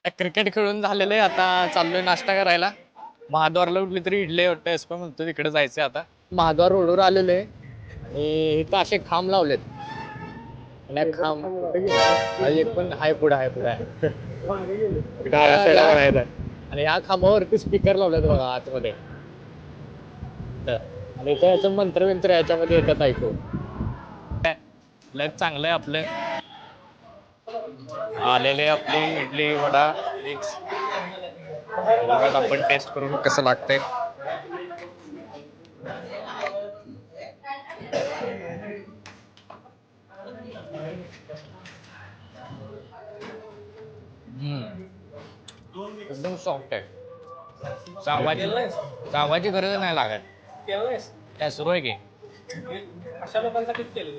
Cricket खेळून झालेलं आहे, आता चाललोय नाश्ता करायला. महाद्वारला कुठली तरी इडली वाटतं एसपा म्हणतो तिकडे जायचंय आता. महाद्वार रोडवर आलेलो आहे आणि इथं असे खांब लावलेत. आणि या खांब एक पण हाय पुढे डाव्या साईडला आहेत. आणि या खांबावरती स्पीकर लावलेत बघा आतमध्ये. आणि इथं याचं मंत्र याच्यामध्ये येतात ऐकू. लग चांगलं आहे आपलं. आलेले आपली इडली वडा मिक्स. आपण टेस्ट करून कसं लागतंय. एकदम सॉफ्ट आहे. चावायची गरज नाही लागत. काय सुरू आहे की. अशा लोकांसाठीच केलं